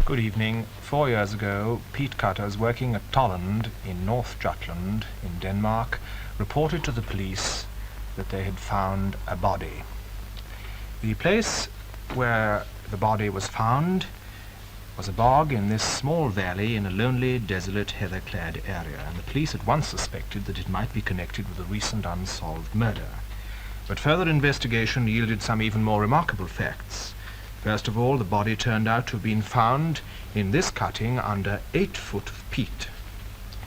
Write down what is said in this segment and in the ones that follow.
Good evening. 4 years ago, peat cutters working at Tollund in North Jutland in Denmark reported to the police that they had found a body. The place where the body was found was a bog in this small valley in a lonely, desolate, heather-clad area, and the police at once suspected that it might be connected with a recent unsolved murder. But further investigation yielded some even more remarkable facts. First of all, the body turned out to have been found in this cutting under 8 foot of peat,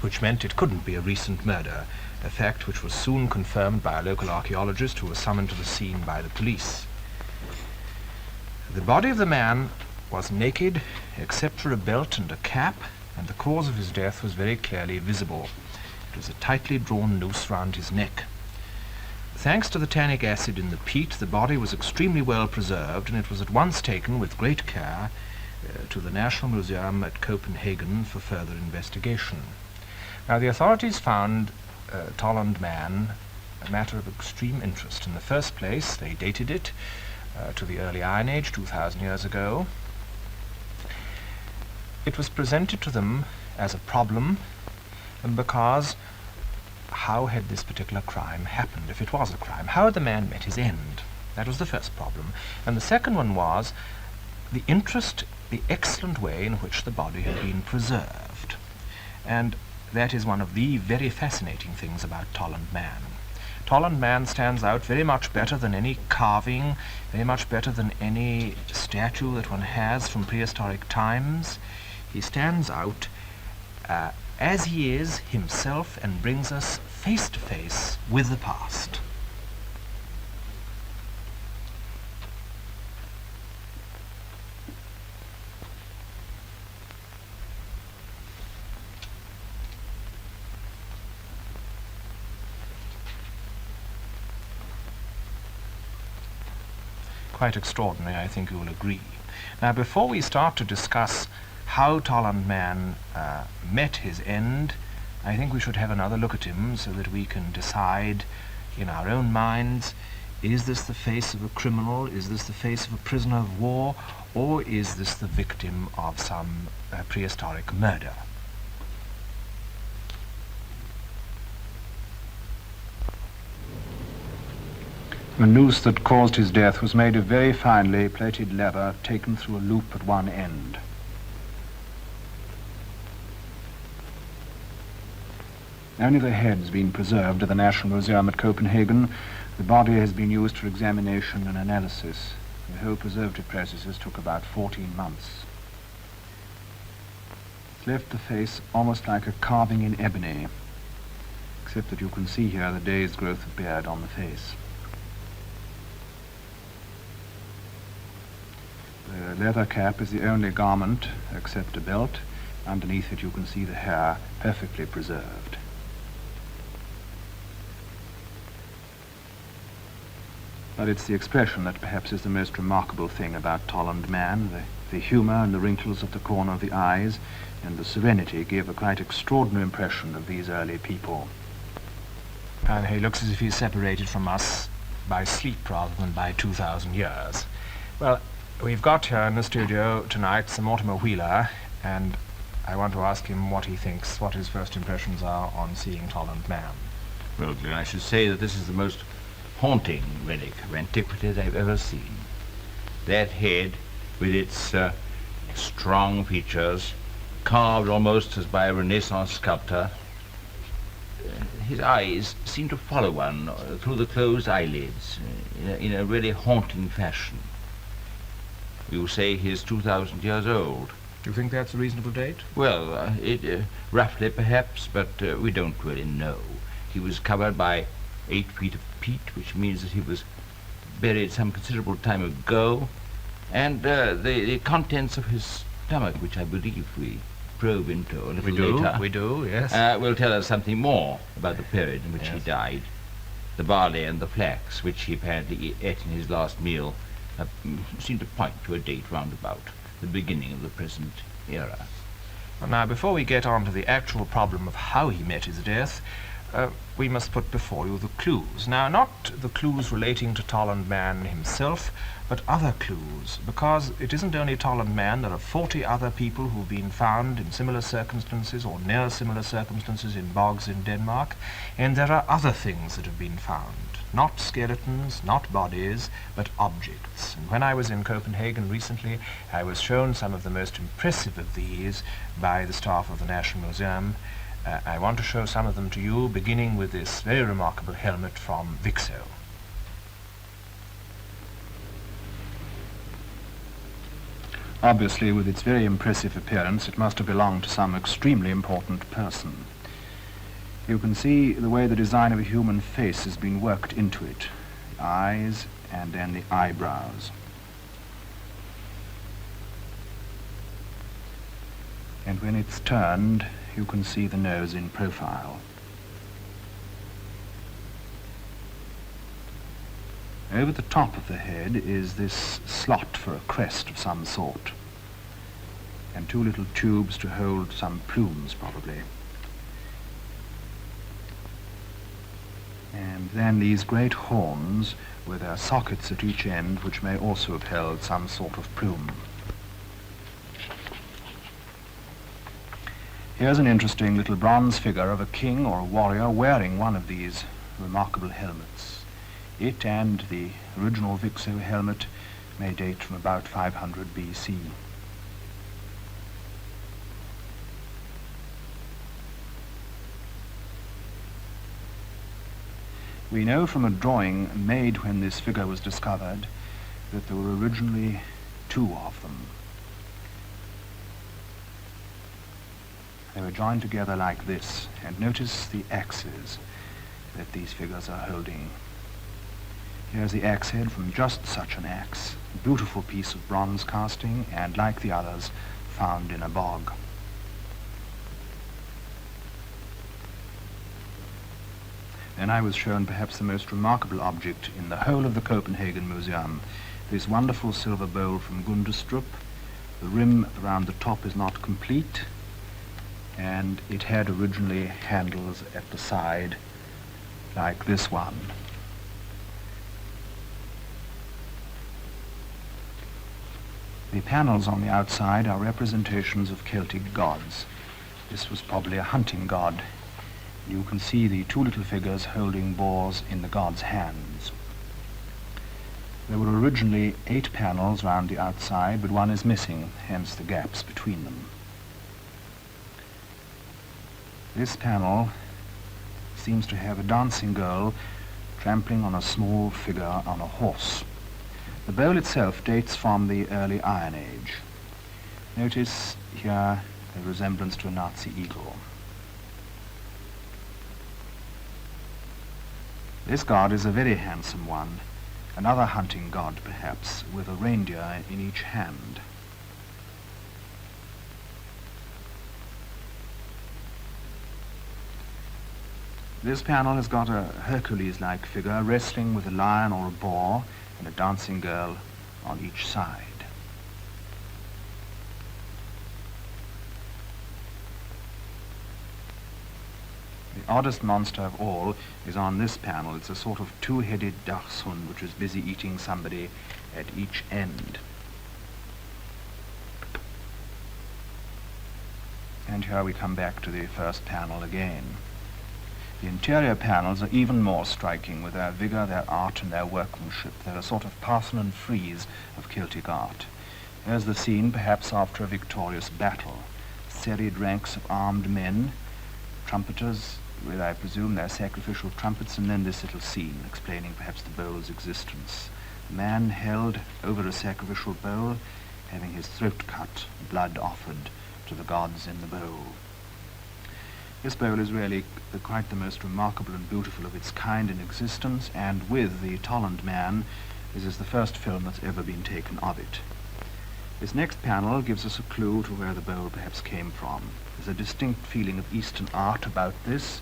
which meant it couldn't be a recent murder, a fact which was soon confirmed by a local archaeologist who was summoned to the scene by the police. The body of the man was naked except for a belt and a cap, and the cause of his death was very clearly visible. It was a tightly drawn noose round his neck. Thanks to the tannic acid in the peat, the body was extremely well preserved, and it was at once taken with great care to the National Museum at Copenhagen for further investigation. Now, the authorities found Tollund Man a matter of extreme interest. In the first place, they dated it to the early Iron Age, 2,000 years ago. It was presented to them as a problem because how had this particular crime happened? If it was a crime, how had the man met his end? That was the first problem. And the second one was the interest, the excellent way in which the body had been preserved. And that is one of the very fascinating things about Tollund Man. Tollund Man stands out very much better than any carving, very much better than any statue that one has from prehistoric times. He stands out as he is himself and brings us face to face with the past. Quite extraordinary, I think you will agree. Now, before we start to discuss how Tollund Man met his end, I think we should have another look at him so that we can decide in our own minds, is this the face of a criminal, is this the face of a prisoner of war, or is this the victim of some prehistoric murder? The noose that caused his death was made of very finely plated leather taken through a loop at one end. Only the head has been preserved at the National Museum at Copenhagen. The body has been used for examination and analysis. The whole preservative processes took about 14 months. It's left the face almost like a carving in ebony, except that you can see here the day's growth of beard on the face. The leather cap is the only garment, except a belt. Underneath it you can see the hair perfectly preserved. But it's the expression that perhaps is the most remarkable thing about Tollund Man. The humour and the wrinkles at the corner of the eyes and the serenity give a quite extraordinary impression of these early people. And he looks as if he's separated from us by sleep rather than by 2,000 years. Well, we've got here in the studio tonight Sir Mortimer Wheeler, and I want to ask him what he thinks, what his first impressions are on seeing Tollund Man. Well, Glyn, I should say that this is the most haunting relic of antiquity I've ever seen. That head, with its strong features, carved almost as by a Renaissance sculptor. His eyes seem to follow one through the closed eyelids in a really haunting fashion. You say he's 2,000 years old. Do you think that's a reasonable date? Well, roughly perhaps, but we don't really know. He was covered by 8 feet of peat, which means that he was buried some considerable time ago, and the contents of his stomach, which I believe we probe into a little later. We do, yes. Will tell us something more about the period in which he died. The barley and the flax, which he apparently ate in his last meal, seem to point to a date round about the beginning of the present era. Well, now, before we get on to the actual problem of how he met his death, we must put before you the clues. Now, not the clues relating to Tollund Man himself, but other clues, because it isn't only Tollund Man, there are 40 other people who've been found in similar circumstances or near similar circumstances in bogs in Denmark, and there are other things that have been found. Not skeletons, not bodies, but objects. And when I was in Copenhagen recently, I was shown some of the most impressive of these by the staff of the National Museum. I want to show some of them to you, beginning with this very remarkable helmet from Vixo. Obviously, with its very impressive appearance, it must have belonged to some extremely important person. You can see the way the design of a human face has been worked into it. The eyes and then the eyebrows. And when it's turned, you can see the nose in profile. Over the top of the head is this slot for a crest of some sort, and two little tubes to hold some plumes, probably. And then these great horns with their sockets at each end, which may also have held some sort of plume. Here's an interesting little bronze figure of a king or a warrior wearing one of these remarkable helmets. It and the original Vixo helmet may date from about 500 BC. We know from a drawing made when this figure was discovered that there were originally two of them. They were joined together like this, and notice the axes that these figures are holding. Here's the axe head from just such an axe, a beautiful piece of bronze casting, and like the others, found in a bog. Then I was shown perhaps the most remarkable object in the whole of the Copenhagen Museum, this wonderful silver bowl from Gundestrup. The rim around the top is not complete, and it had originally handles at the side, like this one. The panels on the outside are representations of Celtic gods. This was probably a hunting god. You can see the two little figures holding boars in the god's hands. There were originally 8 panels round the outside, but one is missing, hence the gaps between them. This panel seems to have a dancing girl trampling on a small figure on a horse. The bowl itself dates from the early Iron Age. Notice here a resemblance to a Nazi eagle. This god is a very handsome one, another hunting god perhaps, with a reindeer in each hand. This panel has got a Hercules-like figure wrestling with a lion or a boar and a dancing girl on each side. The oddest monster of all is on this panel. It's a sort of two-headed dachshund which is busy eating somebody at each end. And here we come back to the first panel again. The interior panels are even more striking with their vigor, their art, and their workmanship. They're a sort of Parthenon frieze of Celtic art. Here's the scene, perhaps after a victorious battle. Serried ranks of armed men, trumpeters, with, I presume, their sacrificial trumpets, and then this little scene explaining perhaps the bowl's existence. A man held over a sacrificial bowl, having his throat cut, blood offered to the gods in the bowl. This bowl is really quite the most remarkable and beautiful of its kind in existence, and with the Tollund Man, this is the first film that's ever been taken of it. This next panel gives us a clue to where the bowl perhaps came from. There's a distinct feeling of Eastern art about this.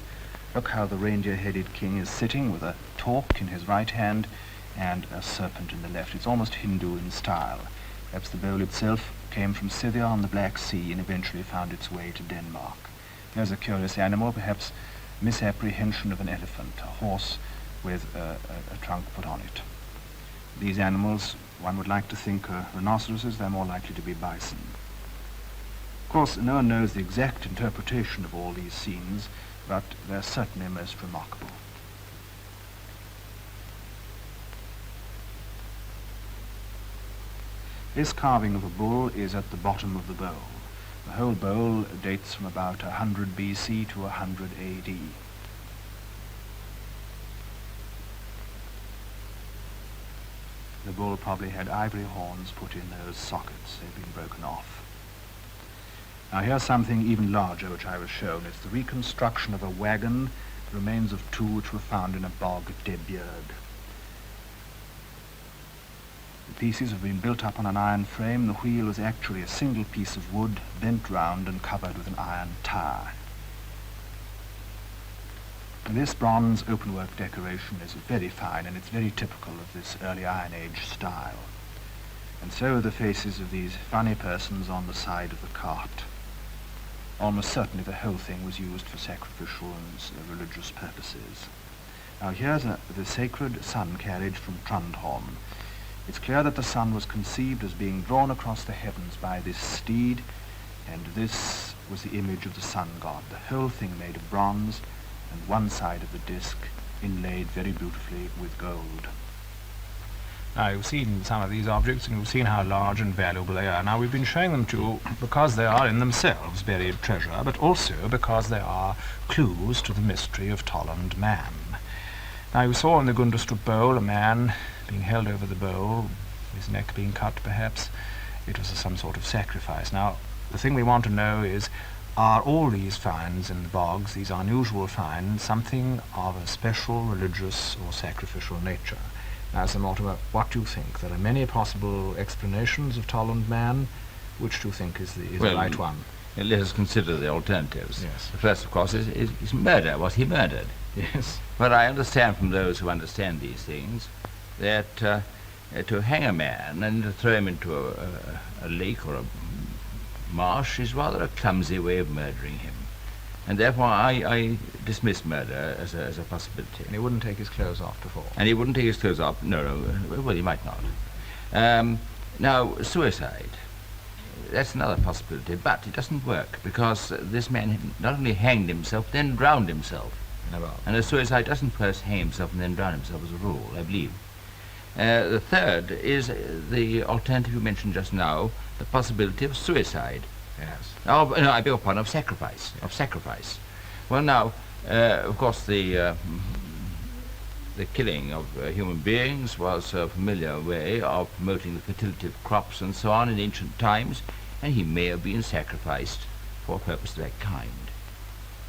Look how the reindeer-headed king is sitting with a torque in his right hand and a serpent in the left. It's almost Hindu in style. Perhaps the bowl itself came from Scythia on the Black Sea and eventually found its way to Denmark. There's a curious animal, perhaps misapprehension of an elephant, a horse with a trunk put on it. These animals, one would like to think, are rhinoceroses. They're more likely to be bison. Of course, no one knows the exact interpretation of all these scenes, but they're certainly most remarkable. This carving of a bull is at the bottom of the bowl. The whole bowl dates from about 100 BC to 100 AD. The bull probably had ivory horns put in those sockets. They've been broken off. Now here's something even larger which I was shown. It's the reconstruction of a wagon, the remains of two which were found in a bog at Debjerg. The pieces have been built up on an iron frame. The wheel was actually a single piece of wood, bent round and covered with an iron tire. And this bronze openwork decoration is very fine, and it's very typical of this early Iron Age style. And so are the faces of these funny persons on the side of the cart. Almost certainly the whole thing was used for sacrificial and religious purposes. Now here's the sacred sun carriage from Trundholm. It's clear that the sun was conceived as being drawn across the heavens by this steed, and this was the image of the sun god. The whole thing made of bronze, and one side of the disc inlaid very beautifully with gold. Now, you've seen some of these objects, and you've seen how large and valuable they are. Now, we've been showing them to you because they are in themselves buried treasure, but also because they are clues to the mystery of Tollund Man. Now, you saw in the Gundestrup bowl a man being held over the bowl, his neck being cut, perhaps. It was some sort of sacrifice. Now, the thing we want to know is, are all these finds in the bogs, these unusual finds, something of a special religious or sacrificial nature? Now, Sir Mortimer, what do you think? There are many possible explanations of Tollund Man. Which do you think is the right one? Let us consider the alternatives. Yes. The first, of course, is murder. Was he murdered? Yes. But I understand from those who understand these things that to hang a man and to throw him into a lake or a marsh is rather a clumsy way of murdering him. And therefore I dismiss murder as a possibility. And he wouldn't take his clothes off before. And he wouldn't take his clothes off? No, well, he might not. Now, suicide, that's another possibility, but it doesn't work because this man not only hanged himself, then drowned himself. Never. And a suicide doesn't first hang himself and then drown himself as a rule, I believe. The third is the alternative you mentioned just now, the possibility of suicide. Yes. Oh, no, I beg your pardon, of sacrifice. Of sacrifice. Well, now, of course, the killing of human beings was a familiar way of promoting the fertility of crops and so on in ancient times, and he may have been sacrificed for a purpose of that kind.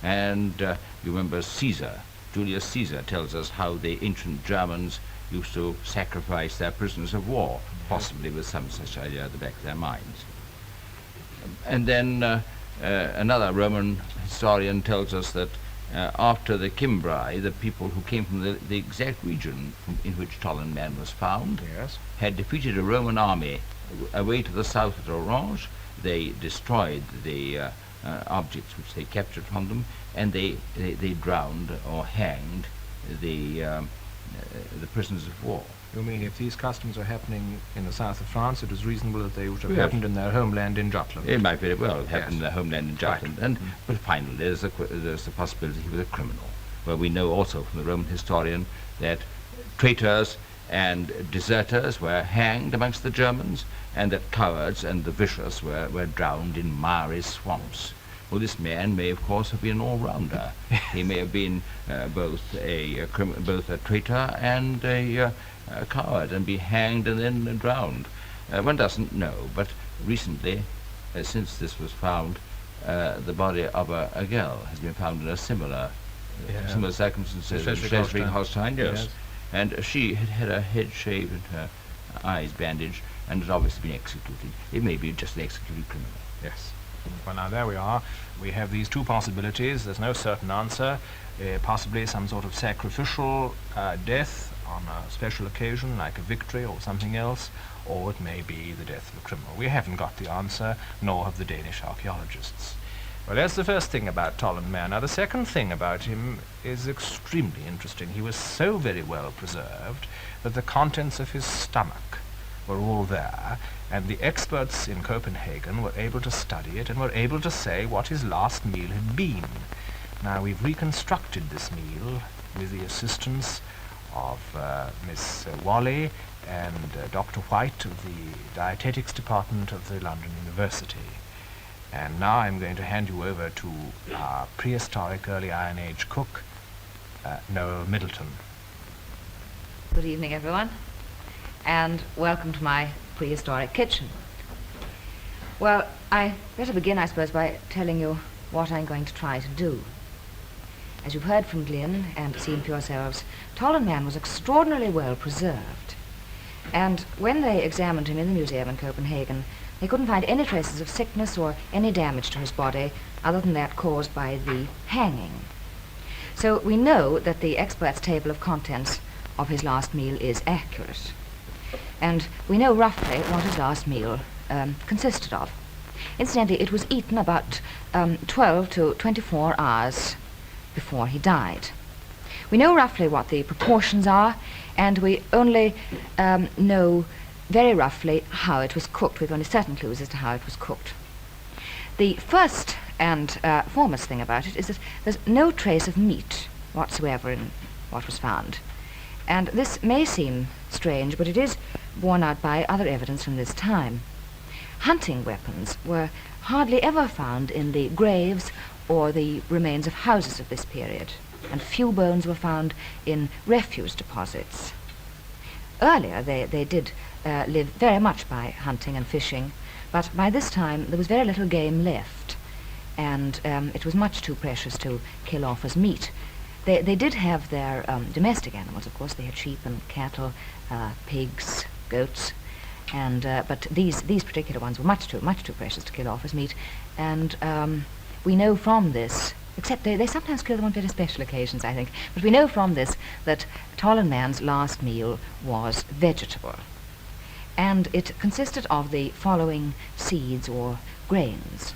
And you remember Caesar, Julius Caesar tells us how the ancient Germans used to sacrifice their prisoners of war, possibly with some such idea at the back of their minds. And then another Roman historian tells us that after the Cimbri, the people who came from the exact region in which Tollund Man was found, Yes. had defeated a Roman army away to the south at Orange. They destroyed the objects which they captured from them, and they drowned or hanged the prisoners of war. You mean if these customs are happening in the south of France, it is reasonable that they would have Yes. happened in their homeland in Jutland? It might very well have happened Yes. in their homeland in Jutland. Right. And but finally, there's the possibility he was a criminal. Well, we know also from the Roman historian that traitors and deserters were hanged amongst the Germans, and that cowards and the vicious were drowned in miry swamps. Well, this man may, of course, have been an all-rounder. He may have been both a traitor and a coward, and be hanged and then drowned. One doesn't know, but recently, since this was found, the body of a girl has been found in a similar circumstances. Schleswig-Holstein. Yes. And she had her head shaved and her eyes bandaged, and had obviously been executed. It may be just an executed criminal. Yes. Well, now there we are. We have these two possibilities. There's no certain answer. Possibly some sort of sacrificial death on a special occasion, like a victory or something else, or it may be the death of a criminal. We haven't got the answer, nor have the Danish archaeologists. Well, that's the first thing about Tollund Man. Now, the second thing about him is extremely interesting. He was so very well preserved that the contents of his stomach were all there, and the experts in Copenhagen were able to study it and were able to say what his last meal had been. Now, we've reconstructed this meal with the assistance of Miss Wally and Dr. White of the Dietetics Department of the London University. And now I'm going to hand you over to our prehistoric early Iron Age cook, Noel Middleton. Good evening, everyone, and welcome to my prehistoric kitchen. Well, I better begin, I suppose, by telling you what I'm going to try to do. As you've heard from Glyn and seen for yourselves, Tollund Man was extraordinarily well preserved. And when they examined him in the museum in Copenhagen, they couldn't find any traces of sickness or any damage to his body other than that caused by the hanging. So we know that the expert's table of contents of his last meal is accurate. And we know roughly what his last meal consisted of. Incidentally, it was eaten about 12 to 24 hours before he died. We know roughly what the proportions are, and we only know very roughly how it was cooked. We've only certain clues as to how it was cooked. The first and foremost thing about it is that there's no trace of meat whatsoever in what was found. And this may seem strange, but it is borne out by other evidence from this time. Hunting weapons were hardly ever found in the graves or the remains of houses of this period, and few bones were found in refuse deposits. Earlier, they did live very much by hunting and fishing, but by this time there was very little game left, and it was much too precious to kill off as meat. They did have their domestic animals, of course. They had sheep and cattle, pigs, goats, and but these particular ones were much too precious to kill off as meat, and we know from this, except they sometimes kill them on very special occasions, I think, but we know from this that Tollund Man's last meal was vegetable, and it consisted of the following seeds or grains.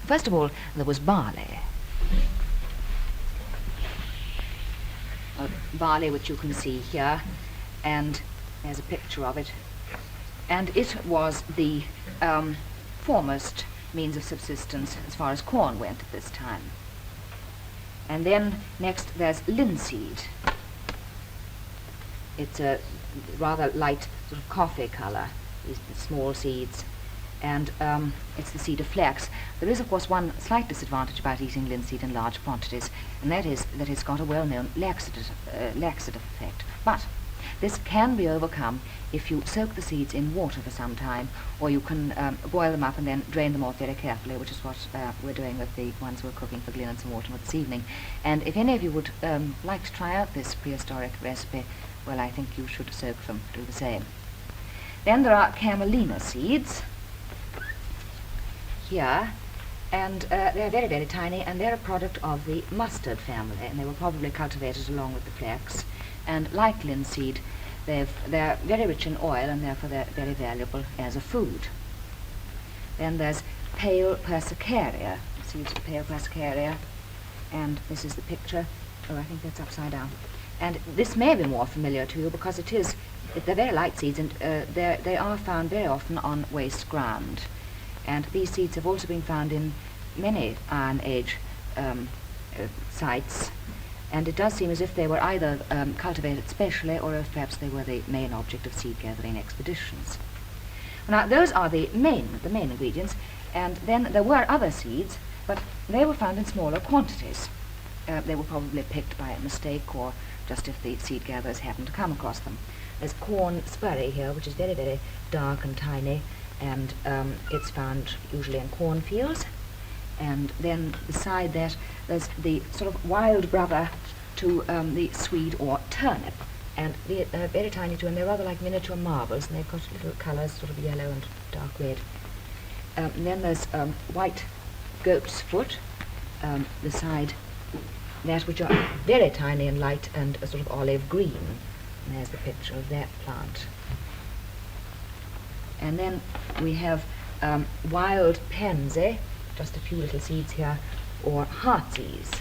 First of all, there was barley. Barley, which you can see here, and there's a picture of it, and it was the foremost means of subsistence as far as corn went at this time. And then next there's linseed. It's a rather light sort of coffee color, these small seeds, and it's the seed of flax. There is, of course, one slight disadvantage about eating linseed in large quantities, and that is that it's got a well-known laxative effect. But this can be overcome if you soak the seeds in water for some time, or you can boil them up and then drain them off very carefully, which is what we're doing with the ones we're cooking for Glyn and some Mortimer this evening. And if any of you would like to try out this prehistoric recipe, well, I think you should soak them, do the same. Then there are camelina seeds here, and they're very, very tiny, and they're a product of the mustard family, and they were probably cultivated along with the flax. And like linseed, they're very rich in oil, and therefore they're very valuable as a food. Then there's pale persicaria, seeds of pale persicaria, and this is the picture. Oh, I think that's upside down. And this may be more familiar to you because they're very light seeds, and they are found very often on waste ground. And these seeds have also been found in many Iron Age sites, and it does seem as if they were either cultivated specially, or if perhaps they were the main object of seed gathering expeditions. Now, those are the main ingredients, and then there were other seeds, but they were found in smaller quantities. They were probably picked by a mistake, or just if the seed gatherers happened to come across them. There's corn spurry here, which is very, very dark and tiny, and it's found usually in cornfields. And then beside that, there's the sort of wild brother to the swede or turnip, and they're very tiny too, and they're rather like miniature marbles, and they've got little colours, sort of yellow and dark red. And then there's white goat's foot beside that, which are very tiny and light and a sort of olive green. And there's the picture of that plant. And then we have wild pansy just a few little seeds here, or heartsease.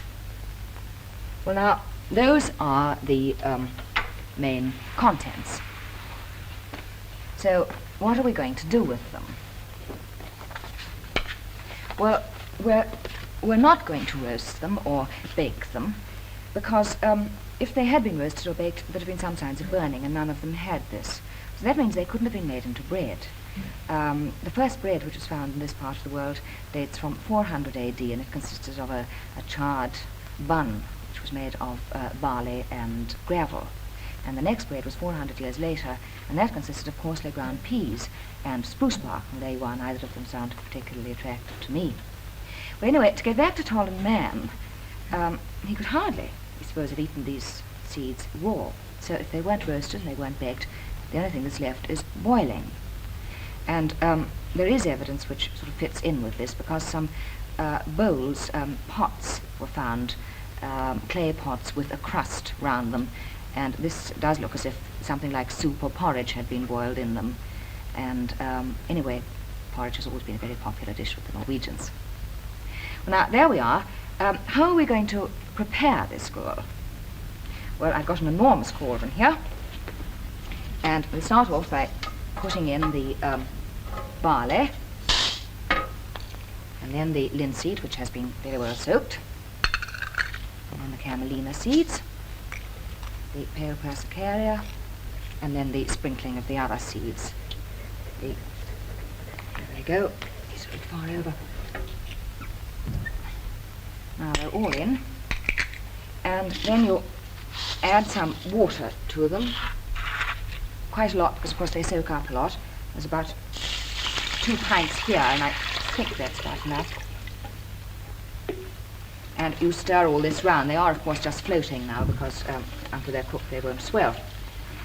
Well, now, those are the main contents. So, what are we going to do with them? Well, we're not going to roast them or bake them, because if they had been roasted or baked, there'd have been some signs of burning, and none of them had this. So that means they couldn't have been made into bread. The first bread which was found in this part of the world dates from 400 AD, and it consisted of a charred bun, which was made of barley and gravel. And the next bread was 400 years later, and that consisted of coarsely ground peas and spruce bark. And there you are, neither of them sound particularly attractive to me. Well, anyway, to get back to Tollund Man, he could hardly, I suppose, have eaten these seeds raw. So if they weren't roasted and they weren't baked, the only thing that's left is boiling. And there is evidence which sort of fits in with this, because some bowls, pots were found, clay pots with a crust round them, and this does look as if something like soup or porridge had been boiled in them. And anyway, porridge has always been a very popular dish with the Norwegians. Well, now, there we are. How are we going to prepare this gruel? Well, I've got an enormous cauldron here, and we'll start off by putting in the barley, and then the linseed, which has been very well soaked, and then the camelina seeds, the pale persicaria, and then the sprinkling of the other seeds. There they go. He's a bit far over. Now they're all in, and then you add some water to them, quite a lot, because of course they soak up a lot. There's about 2 pints here, and I think that's about enough. And you stir all this round. They are, of course, just floating now, because after they're cooked they won't swell.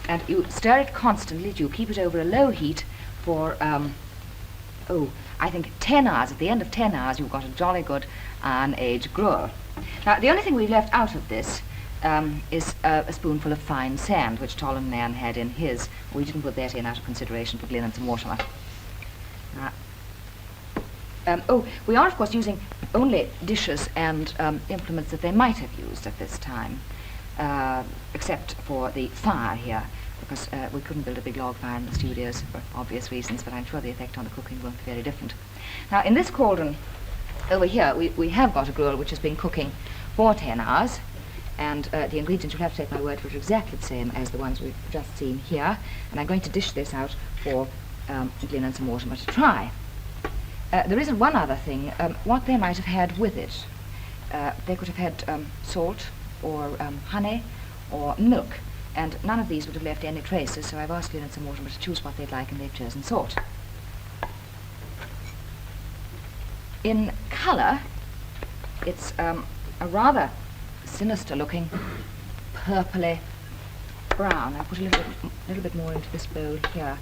And you stir it constantly. You keep it over a low heat for, I think 10 hours. At the end of 10 hours, you've got a jolly good iron-aged gruel. Now, the only thing we've left out of this is a spoonful of fine sand, which Tollund Man had in his. We didn't put that in out of consideration for Glyn and some Mortimer. We are, of course, using only dishes and implements that they might have used at this time, except for the fire here, because we couldn't build a big log fire in the studios for obvious reasons, but I'm sure the effect on the cooking won't be very different. Now, in this cauldron over here, we have got a gruel which has been cooking for 10 hours, and the ingredients, you'll have to take my word for it, are exactly the same as the ones we've just seen here, and I'm going to dish this out for Glyn and some Mortimer to try. There isn't one other thing, what they might have had with it. They could have had salt or honey or milk, and none of these would have left any traces, so I've asked Glyn and some Mortimer to choose what they'd like, and they've chosen salt. In colour, it's a rather sinister-looking purpley brown. I put a little bit more into this bowl here.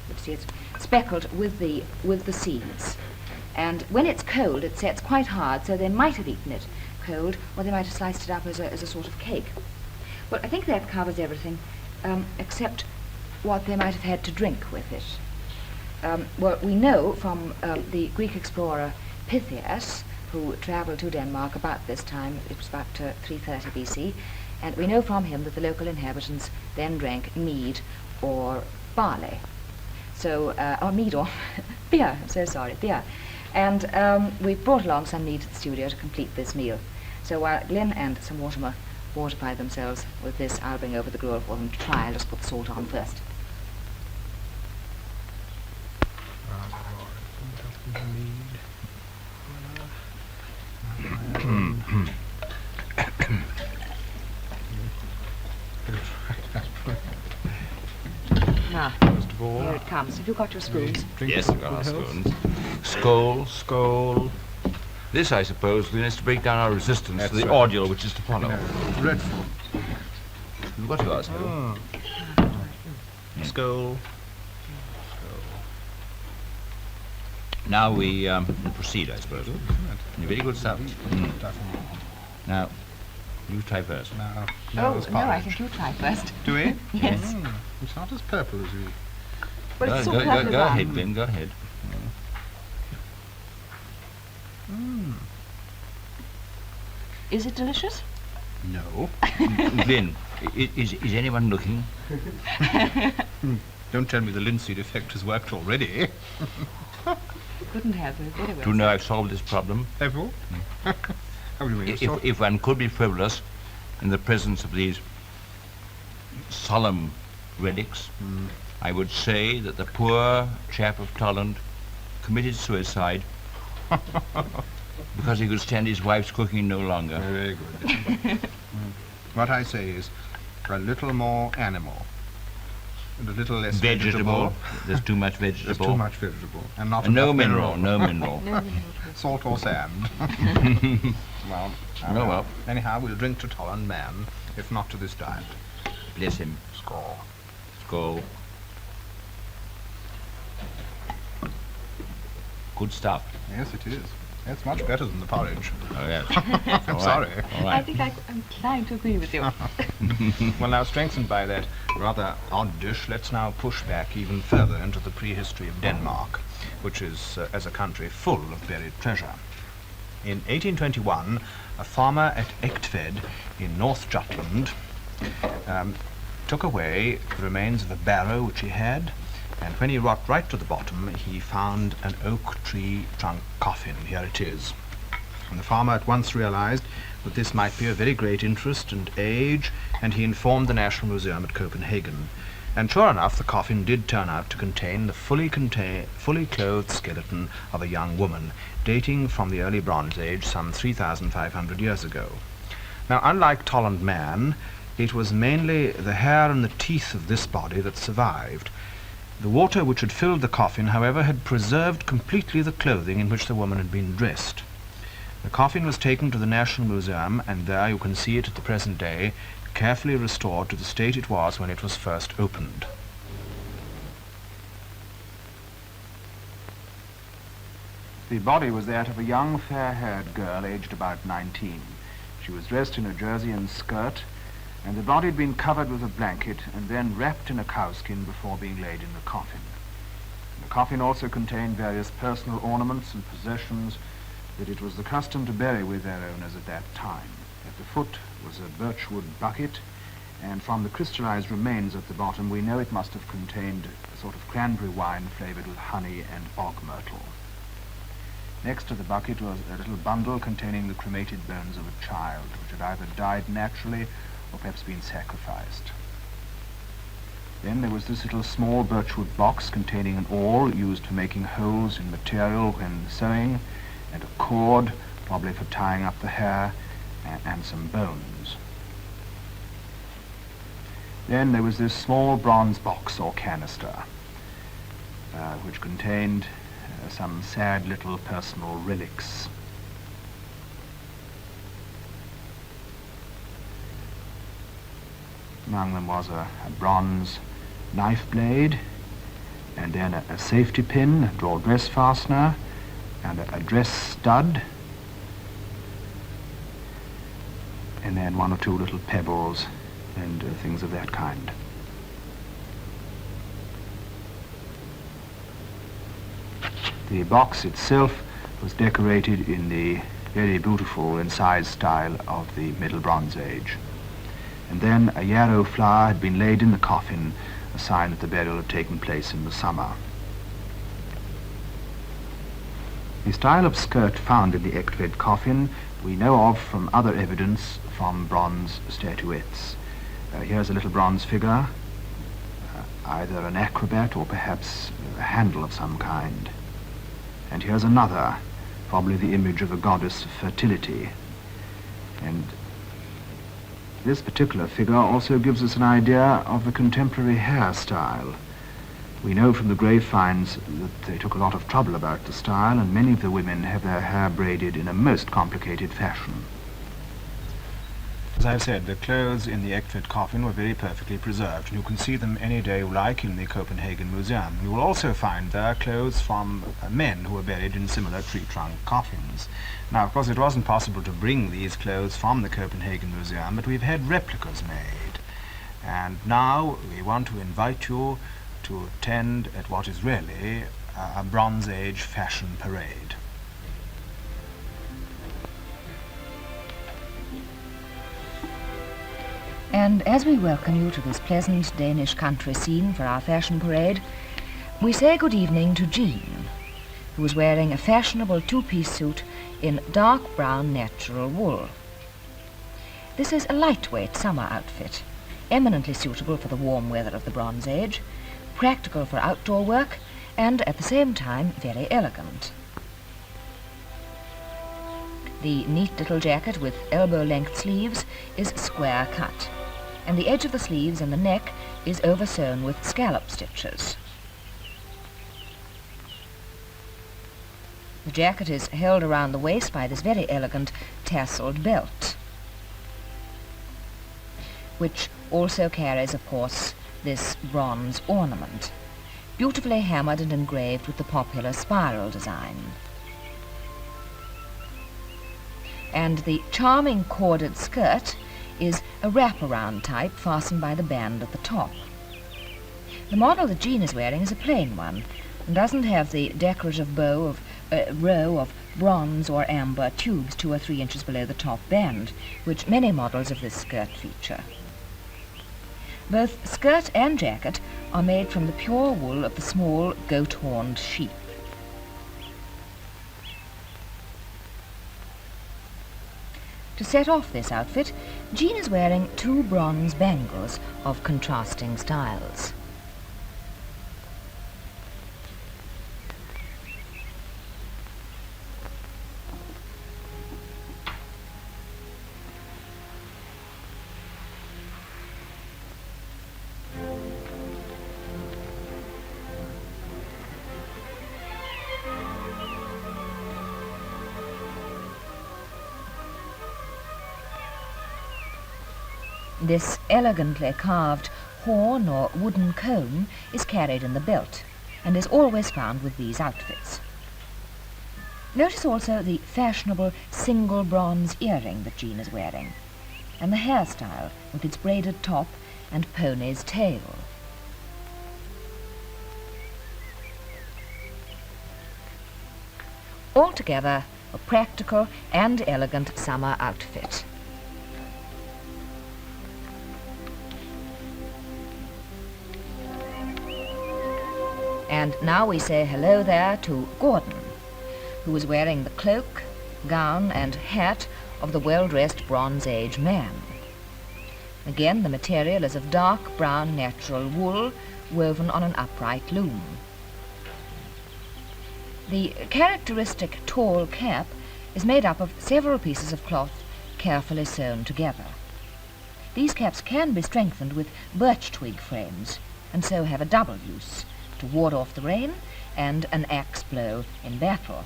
You see, it's speckled with the seeds. And when it's cold, it sets quite hard, so they might have eaten it cold, or they might have sliced it up as a sort of cake. Well, I think that covers everything, except what they might have had to drink with it. Well, we know from the Greek explorer Pythias, who travelled to Denmark about this time, it was about 330 BC, and we know from him that the local inhabitants then drank mead or barley. So, or mead or beer, I'm so sorry, beer. And we brought along some mead to the studio to complete this meal. So while Glyn and some Mortimer fortify themselves with this, I'll bring over the gruel for them to try. I'll just put the salt on first. Now, here it comes. Have you got your spoons? Yes, I've got our spoons. Skull. This, I suppose, is to break down our resistance to the ordeal which is to follow. Dreadful. You've got yours, have you? Skull. Now we proceed, I suppose. Very good stuff. Now, you try first. No, I think you try first. Do we? Yes. It's not as purple as you. But it's so purple. Go ahead, Glyn, go ahead. Is it delicious? No. Glyn, is anyone looking? Don't tell me the linseed effect has worked already. Couldn't have. Very well. Do you know I've solved this problem? Have you? How do you mean? If one could be frivolous in the presence of these solemn relics, I would say that the poor chap of Tollund committed suicide because he could stand his wife's cooking no longer. Very good. What I say is a little more animal and a little less vegetable. There's too much vegetable. There's too much vegetable. And not no enough mineral, no mineral. Salt or sand. Well, well. Anyhow, we'll drink to Tollund Man, if not to this diet. Bless him. Score. Skull. Good stuff. Yes, it is. It's much better than the porridge. Oh, yes. I'm sorry. All I right. think I'm inclined to agree with you. Well, now, strengthened by that rather odd dish, let's now push back even further into the prehistory of Denmark, which is, as a country, full of buried treasure. In 1821, a farmer at Egtved in North Jutland took away the remains of a barrow which he had, and when he got right to the bottom, he found an oak tree trunk coffin. Here it is. And the farmer at once realized that this might be of very great interest and age, and he informed the National Museum at Copenhagen. And sure enough, the coffin did turn out to contain the fully clothed skeleton of a young woman, dating from the early Bronze Age, some 3,500 years ago. Now, unlike Tollund Man, it was mainly the hair and the teeth of this body that survived. The water which had filled the coffin, however, had preserved completely the clothing in which the woman had been dressed. The coffin was taken to the National Museum, and there you can see it at the present day, carefully restored to the state it was when it was first opened. The body was that of a young, fair-haired girl aged about 19. She was dressed in a jersey and skirt, and the body had been covered with a blanket and then wrapped in a cowskin before being laid in the coffin. The coffin also contained various personal ornaments and possessions that it was the custom to bury with their owners at that time. At the foot was a birchwood bucket, and from the crystallized remains at the bottom we know it must have contained a sort of cranberry wine flavored with honey and bog myrtle. Next to the bucket was a little bundle containing the cremated bones of a child, which had either died naturally or perhaps been sacrificed. Then there was this little small birchwood box containing an awl used for making holes in material when sewing, and a cord, probably for tying up the hair, and some bones. Then there was this small bronze box or canister, which contained some sad little personal relics. Among them was a bronze knife blade, and then a safety pin, a drawer dress fastener, and a dress stud, and then one or two little pebbles and things of that kind. The box itself was decorated in the very beautiful incised style of the Middle Bronze Age. And then a yarrow flower had been laid in the coffin, a sign that the burial had taken place in the summer. The style of skirt found in the Egtved coffin we know of from other evidence from bronze statuettes. Here's a little bronze figure, either an acrobat or perhaps a handle of some kind. And here's another, probably the image of a goddess of fertility. And this particular figure also gives us an idea of the contemporary hairstyle. We know from the grave finds that they took a lot of trouble about the style, and many of the women have their hair braided in a most complicated fashion. As I've said, the clothes in the Egtved coffin were very perfectly preserved, and you can see them any day you like in the Copenhagen Museum. You will also find there clothes from men who were buried in similar tree trunk coffins. Now, of course, it wasn't possible to bring these clothes from the Copenhagen Museum, but we've had replicas made. And now we want to invite you to attend at what is really a Bronze Age fashion parade. And as we welcome you to this pleasant Danish country scene for our fashion parade, we say good evening to Jean, who is wearing a fashionable two-piece suit in dark brown natural wool. This is a lightweight summer outfit, eminently suitable for the warm weather of the Bronze Age, practical for outdoor work, and at the same time very elegant. The neat little jacket with elbow-length sleeves is square cut, and the edge of the sleeves and the neck is oversewn with scallop stitches. The jacket is held around the waist by this very elegant tasselled belt, which also carries, of course, this bronze ornament, beautifully hammered and engraved with the popular spiral design. And the charming corded skirt is a wraparound type fastened by the band at the top. The model that Jean is wearing is a plain one and doesn't have the decorative row of bronze or amber tubes 2 or 3 inches below the top band, which many models of this skirt feature. Both skirt and jacket are made from the pure wool of the small goat-horned sheep. To set off this outfit, Jean is wearing 2 bronze bangles of contrasting styles. This elegantly carved horn or wooden comb is carried in the belt and is always found with these outfits. Notice also the fashionable single bronze earring that Jean is wearing, and the hairstyle with its braided top and pony's tail. Altogether, a practical and elegant summer outfit. And now we say hello there to Gordon, who is wearing the cloak, gown and hat of the well-dressed Bronze Age man. Again, the material is of dark brown natural wool woven on an upright loom. The characteristic tall cap is made up of several pieces of cloth carefully sewn together. These caps can be strengthened with birch twig frames and so have a double use, to ward off the rain and an axe blow in battle.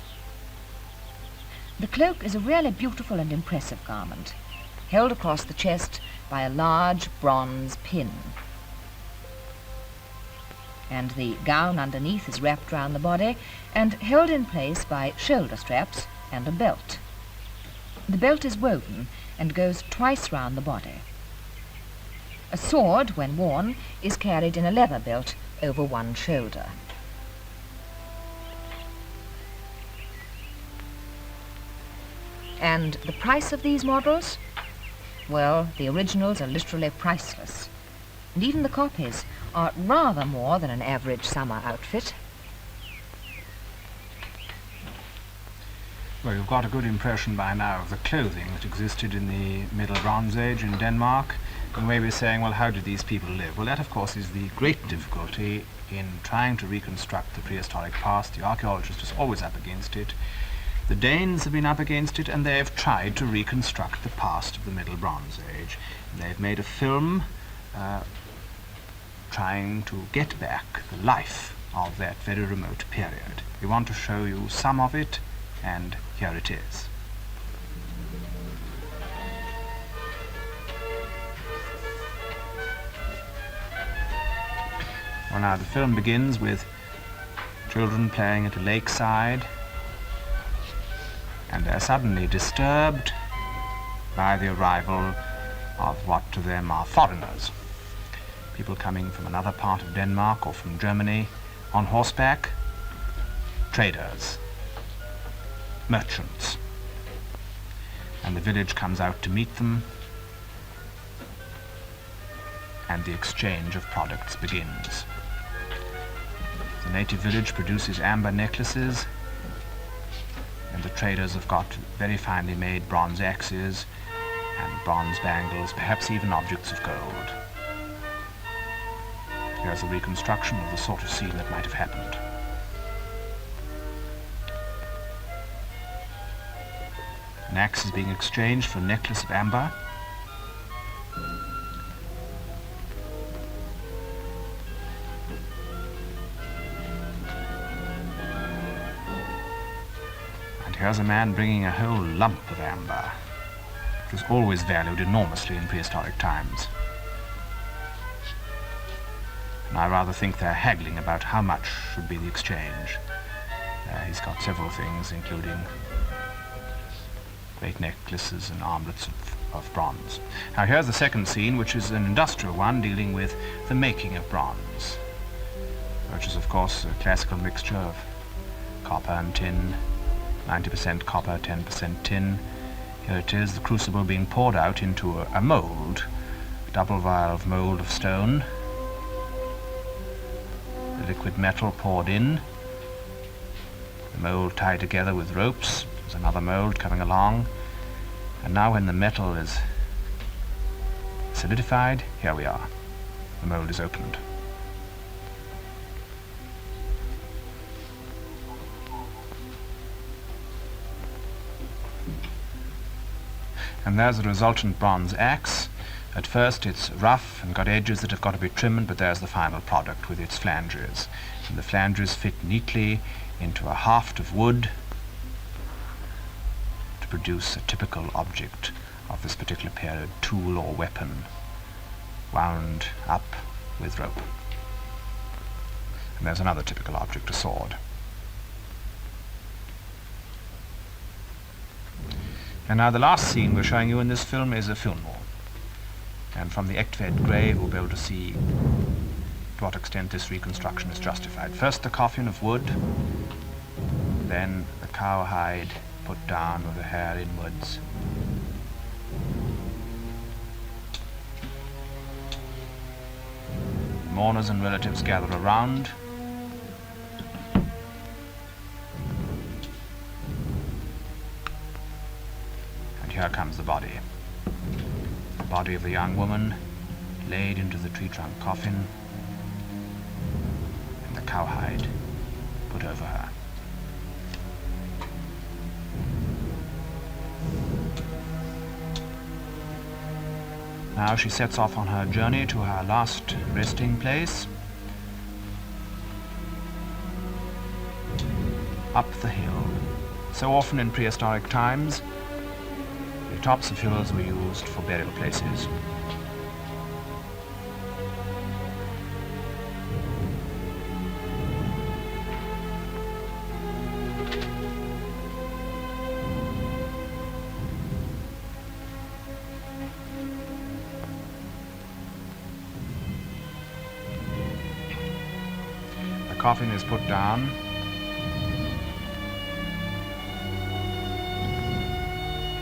The cloak is a really beautiful and impressive garment, held across the chest by a large bronze pin. And the gown underneath is wrapped round the body and held in place by shoulder straps and a belt. The belt is woven and goes twice round the body. A sword, when worn, is carried in a leather belt over one shoulder. And the price of these models? Well, the originals are literally priceless. And even the copies are rather more than an average summer outfit. Well, you've got a good impression by now of the clothing that existed in the Middle Bronze Age in Denmark. You may be saying, well, how did these people live? Well, that, of course, is the great difficulty in trying to reconstruct the prehistoric past. The archaeologist is always up against it. The Danes have been up against it, and they have tried to reconstruct the past of the Middle Bronze Age. They've made a film trying to get back the life of that very remote period. We want to show you some of it, and here it is. Well, now the film begins with children playing at a lakeside, and they're suddenly disturbed by the arrival of what to them are foreigners. People coming from another part of Denmark or from Germany on horseback, traders, merchants. And the village comes out to meet them, and the exchange of products begins. The native village produces amber necklaces, and the traders have got very finely made bronze axes and bronze bangles, perhaps even objects of gold. Here's a reconstruction of the sort of scene that might have happened. An axe is being exchanged for a necklace of amber. And here's a man bringing a whole lump of amber. It was always valued enormously in prehistoric times. And I rather think they're haggling about how much should be the exchange. He's got several things, including great necklaces and armlets of bronze. Now here's the second scene, which is an industrial one dealing with the making of bronze, which is of course a classical mixture of copper and tin, 90% copper, 10% tin. Here it is, the crucible being poured out into a mould, a double valve mould of stone, the liquid metal poured in, the mould tied together with ropes. There's another mould coming along, and now when the metal is solidified, here we are. The mould is opened. And there's the resultant bronze axe. At first it's rough and got edges that have got to be trimmed, but there's the final product with its flanges. And the flanges fit neatly into a haft of wood to produce a typical object of this particular period, tool or weapon, wound up with rope. And there's another typical object, a sword. And now the last scene we're showing you in this film is a funeral. And from the Echtvedt grave we'll be able to see to what extent this reconstruction is justified. First the coffin of wood, then the cowhide put down with the hair inwards. Mourners and relatives gather around. And here comes the body. The body of the young woman laid into the tree trunk coffin, and the cowhide put over her. Now she sets off on her journey to her last resting place, up the hill. So often in prehistoric times, the tops of hills were used for burial places. The coffin is put down.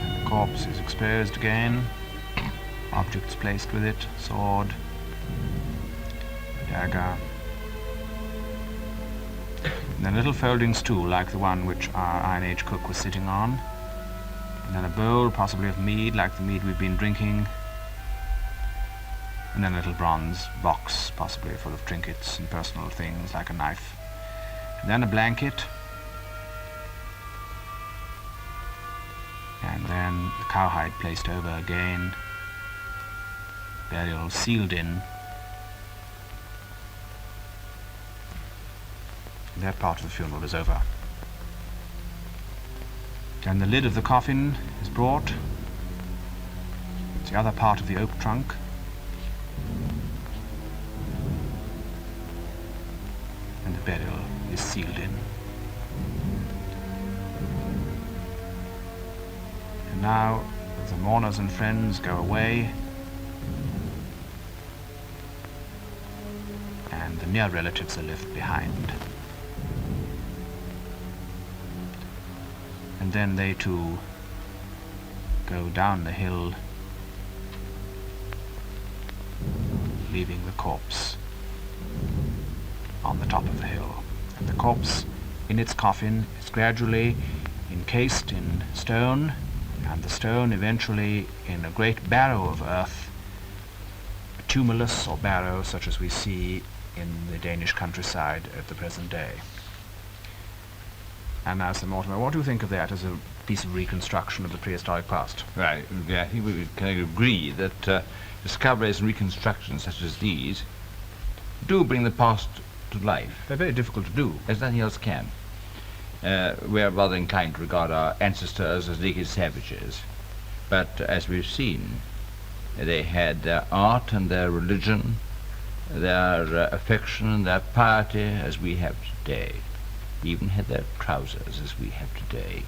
And the corpse is exposed again. Objects placed with it, sword, dagger. And then a little folding stool like the one which our Iron Age cook was sitting on. And then a bowl, possibly of mead, like the mead we've been drinking. And then a little bronze box, possibly full of trinkets and personal things, like a knife. And then a blanket. And then the cowhide placed over again. Burial sealed in. And that part of the funeral is over. Then the lid of the coffin is brought. It's the other part of the oak trunk. And the burial is sealed in. And now the mourners and friends go away, and the near relatives are left behind. And then they too go down the hill leaving the corpse on the top of the hill. And the corpse in its coffin is gradually encased in stone, and the stone eventually in a great barrow of earth, a tumulus or barrow such as we see in the Danish countryside at the present day. And now, Sir Mortimer, what do you think of that as a piece of reconstruction of the prehistoric past? Right. I think we can agree that discoveries and reconstructions such as these do bring the past to life. They're very difficult to do. As nothing else can. We're rather inclined to regard our ancestors as naked savages, but as we've seen, they had their art and their religion, their affection and their piety as we have today. Even had their trousers as we have today.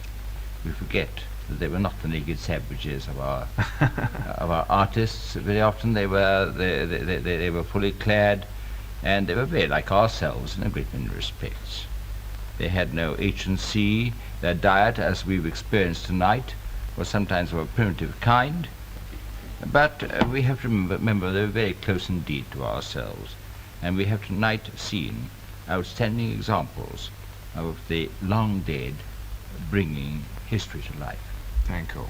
We forget that they were not the naked savages of our of our artists. Very often they were fully clad, and they were very like ourselves in a great many respects. They had no H&C. Their diet, as we've experienced tonight, was sometimes of a primitive kind, but we have to remember they were very close indeed to ourselves, and we have tonight seen outstanding examples of the long dead bringing history to life. Thank you.